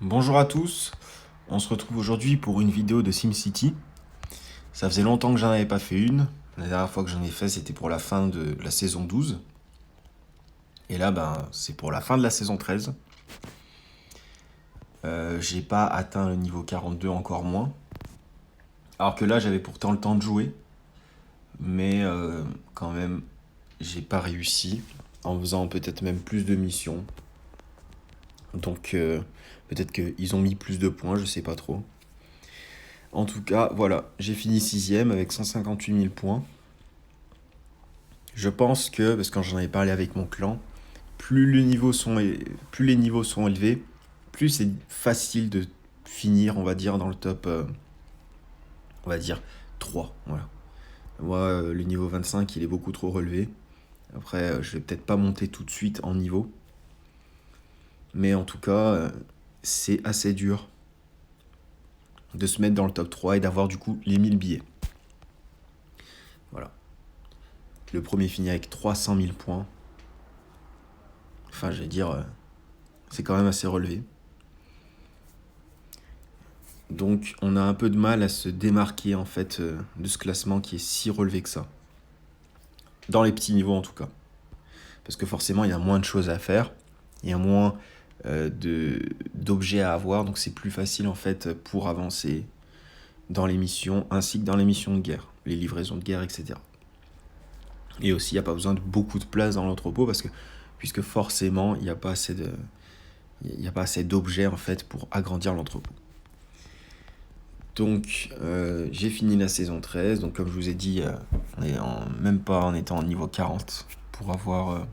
Bonjour à tous, on se retrouve aujourd'hui pour une vidéo de SimCity. Ça faisait longtemps que j'en avais pas fait une. La dernière fois que j'en ai fait, c'était pour la fin de la saison 12. Et là, c'est pour la fin de la saison 13. J'ai pas atteint le niveau 42, encore moins. Alors que là, j'avais pourtant le temps de jouer. Mais quand même, j'ai pas réussi. En faisant peut-être même plus de missions. Donc peut-être qu'ils ont mis plus de points, je sais pas trop. En tout cas, voilà, j'ai fini 6ème avec 158 000 points. Je pense que, parce que quand j'en avais parlé avec mon clan, plus les niveaux sont élevés, plus c'est facile de finir, on va dire, dans le top, on va dire, 3. Voilà. Moi, le niveau 25, il est beaucoup trop relevé. Après, je vais peut-être pas monter tout de suite en niveau. Mais en tout cas, c'est assez dur de se mettre dans le top 3 et d'avoir du coup les 1000 billets. Voilà. Le premier finit avec 300 000 points. Enfin, je vais dire, c'est quand même assez relevé. Donc, on a un peu de mal à se démarquer en fait de ce classement qui est si relevé que ça. Dans les petits niveaux en tout cas. Parce que forcément, il y a moins de choses à faire. Il y a moins d'objets à avoir. Donc, c'est plus facile en fait pour avancer dans les missions ainsi que dans les missions de guerre. Les livraisons de guerre, etc. Et aussi, il n'y a pas besoin de beaucoup de place dans l'entrepôt puisque forcément, il n'y a pas assez d'objets en fait pour agrandir l'entrepôt. Donc, j'ai fini la saison 13. Donc, comme je vous ai dit, même pas en étant au niveau 40 pour avoir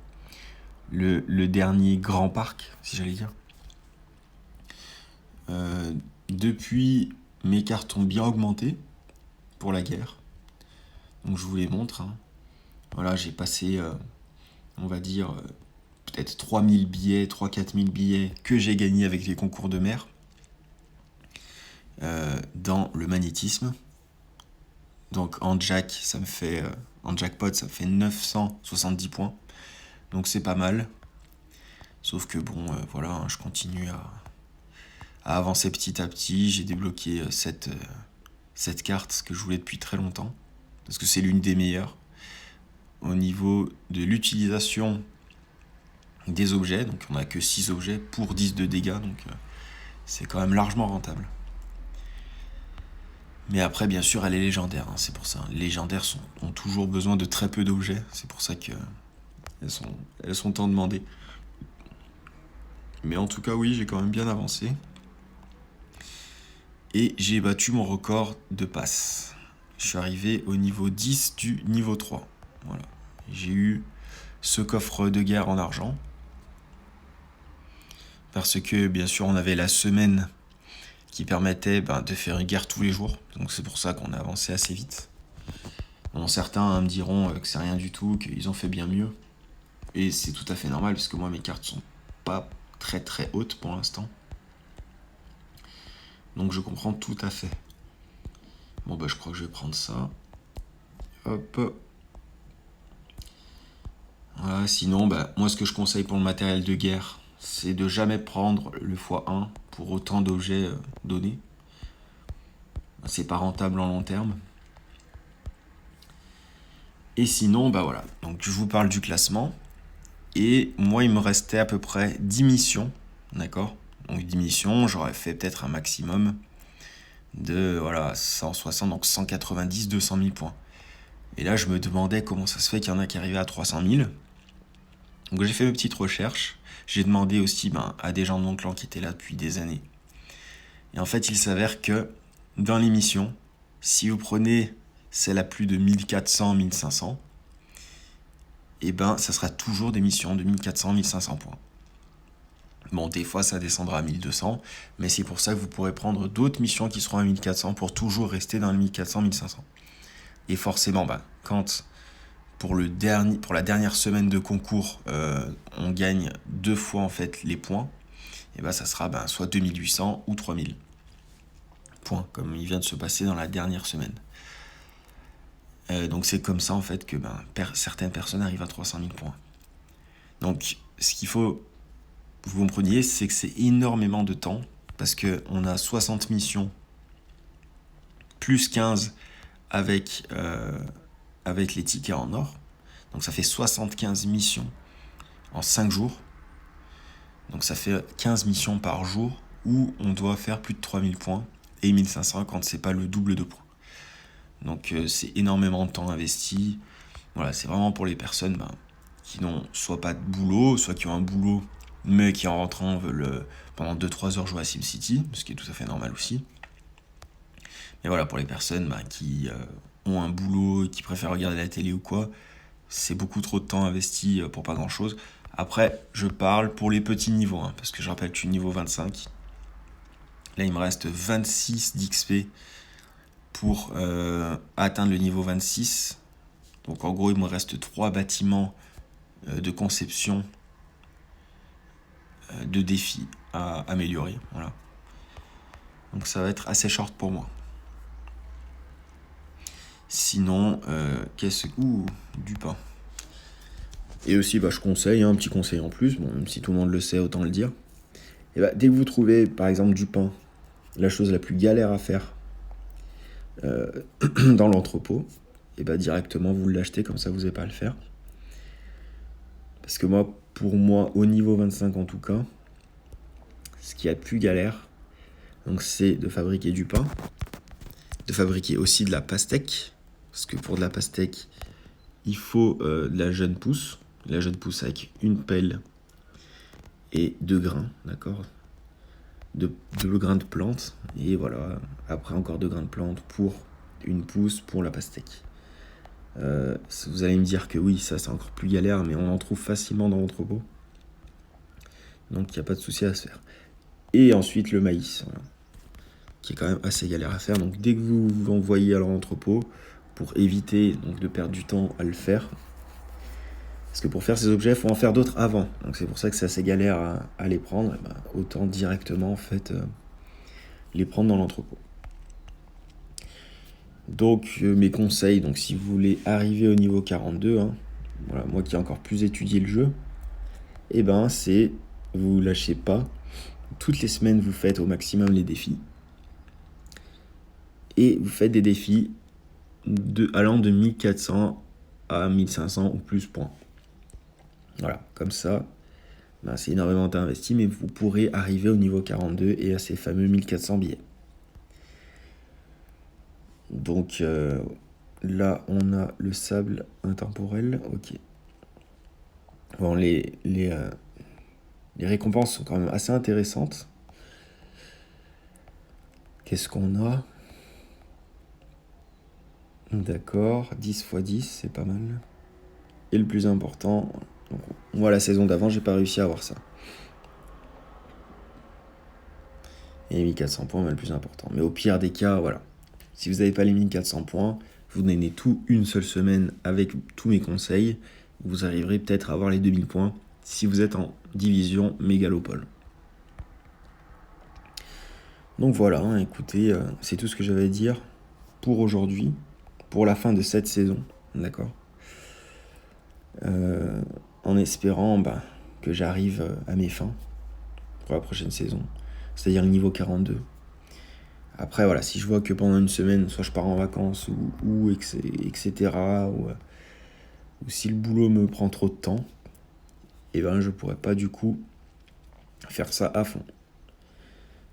le dernier grand parc, si j'allais dire. Depuis, mes cartes ont bien augmenté pour la guerre. Donc, je vous les montre. Voilà, j'ai passé, on va dire, peut-être 3000 billets, 3-4000 billets que j'ai gagnés avec les concours de mer dans le magnétisme. Donc en jackpot, ça me fait 970 points. Donc c'est pas mal. Sauf que bon, voilà, je continue à avancer petit à petit. J'ai débloqué cette carte que je voulais depuis très longtemps. Parce que c'est l'une des meilleures. Au niveau de l'utilisation des objets, donc on n'a que 6 objets pour 10 de dégâts. Donc c'est quand même largement rentable. Mais après, bien sûr, elle est légendaire, c'est pour ça. Les légendaires ont toujours besoin de très peu d'objets. C'est pour ça qu'elles sont tant demandées. Mais en tout cas, oui, j'ai quand même bien avancé. Et j'ai battu mon record de passe. Je suis arrivé au niveau 10 du niveau 3. Voilà. J'ai eu ce coffre de guerre en argent. Parce que, bien sûr, on avait la semaine qui permettait de faire une guerre tous les jours. Donc c'est pour ça qu'on a avancé assez vite. Bon, certains me diront que c'est rien du tout, qu'ils ont fait bien mieux. Et c'est tout à fait normal, puisque moi, mes cartes sont pas très très hautes pour l'instant. Donc je comprends tout à fait. Bon, je crois que je vais prendre ça. Hop. Voilà, sinon, moi, ce que je conseille pour le matériel de guerre, c'est de jamais prendre le x1 pour autant d'objets donnés. C'est pas rentable en long terme. Et sinon, voilà. Donc je vous parle du classement. Et moi, il me restait à peu près 10 missions. D'accord ? Donc 10 missions, j'aurais fait peut-être un maximum de 160, donc 190, 200 000 points. Et là, je me demandais comment ça se fait qu'il y en a qui arrivaient à 300 000. Donc j'ai fait mes petites recherches. J'ai demandé aussi à des gens de mon clan qui étaient là depuis des années. Et en fait, il s'avère que dans les missions, si vous prenez celle à plus de 1400, 1500, ça sera toujours des missions de 1400, 1500 points. Bon, des fois, ça descendra à 1200, mais c'est pour ça que vous pourrez prendre d'autres missions qui seront à 1400 pour toujours rester dans les 1400, 1500. Et forcément, quand pour la dernière semaine de concours, on gagne 2 fois en fait les points, et ça sera soit 2800 ou 3000 points, comme il vient de se passer dans la dernière semaine. Donc c'est comme ça en fait que certaines personnes arrivent à 300 000 points. Donc ce qu'il faut que vous compreniez, c'est que c'est énormément de temps parce qu'on a 60 missions, plus 15 avec les tickets en or. Donc ça fait 75 missions en 5 jours. Donc ça fait 15 missions par jour où on doit faire plus de 3000 points et 1500 quand c'est pas le double de points. Donc c'est énormément de temps investi. Voilà, c'est vraiment pour les personnes qui n'ont soit pas de boulot, soit qui ont un boulot mais qui en rentrant veulent pendant 2-3 heures jouer à SimCity, ce qui est tout à fait normal aussi. Mais voilà, pour les personnes qui ont un boulot, qui préfèrent regarder la télé ou quoi, c'est beaucoup trop de temps investi pour pas grand chose. Après, je parle pour les petits niveaux, parce que je rappelle que je suis niveau 25. Là, il me reste 26 d'XP pour atteindre le niveau 26. Donc en gros, il me reste 3 bâtiments de conception de défis à améliorer. Voilà. Donc ça va être assez short pour moi. Sinon, du pain. Et aussi, je conseille, un petit conseil en plus, même si tout le monde le sait, autant le dire. Et dès que vous trouvez, par exemple, du pain, la chose la plus galère à faire dans l'entrepôt, et directement, vous l'achetez, comme ça, vous n'avez pas à le faire. Parce que pour moi, au niveau 25 en tout cas, ce qui est le plus galère, donc, c'est de fabriquer du pain, de fabriquer aussi de la pastèque, parce que pour de la pastèque, il faut de la jeune pousse. La jeune pousse avec une pelle et 2 grains, d'accord, de grains de plante. Et voilà, après encore 2 grains de plante pour une pousse pour la pastèque. Vous allez me dire que oui, ça c'est encore plus galère, mais on en trouve facilement dans l'entrepôt. Donc il n'y a pas de souci à se faire. Et ensuite le maïs, voilà, qui est quand même assez galère à faire. Donc dès que vous l'envoyez à l'entrepôt, pour éviter donc de perdre du temps à le faire, parce que pour faire ces objets, il faut en faire d'autres avant. Donc c'est pour ça que c'est assez galère à les prendre. Autant directement en fait les prendre dans l'entrepôt. Donc mes conseils, donc si vous voulez arriver au niveau 42, voilà, moi qui ai encore plus étudié le jeu, c'est vous lâchez pas. Toutes les semaines vous faites au maximum les défis. Et vous faites des défis allant de 1400 à 1500 ou plus points. Voilà, comme ça, c'est énormément investi, mais vous pourrez arriver au niveau 42 et à ces fameux 1400 billets. Donc là, on a le sable intemporel. Ok. Bon, les récompenses sont quand même assez intéressantes. Qu'est-ce qu'on a ? D'accord, 10 x 10, c'est pas mal. Et le plus important, moi la saison d'avant, j'ai pas réussi à avoir ça. Et 1400 points, le plus important. Mais au pire des cas, voilà. Si vous n'avez pas les 1400 points, vous donnez tout une seule semaine avec tous mes conseils. Vous arriverez peut-être à avoir les 2000 points si vous êtes en division mégalopole. Donc voilà, écoutez, c'est tout ce que j'avais à dire pour aujourd'hui, pour la fin de cette saison, d'accord, en espérant que j'arrive à mes fins pour la prochaine saison, c'est-à-dire le niveau 42. Après, voilà, si je vois que pendant une semaine, soit je pars en vacances ou etc., ou si le boulot me prend trop de temps, je pourrais pas du coup faire ça à fond.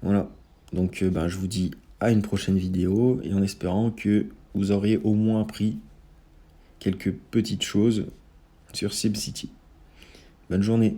Voilà, donc je vous dis à une prochaine vidéo et en espérant que vous auriez au moins appris quelques petites choses sur SimCity. Bonne journée.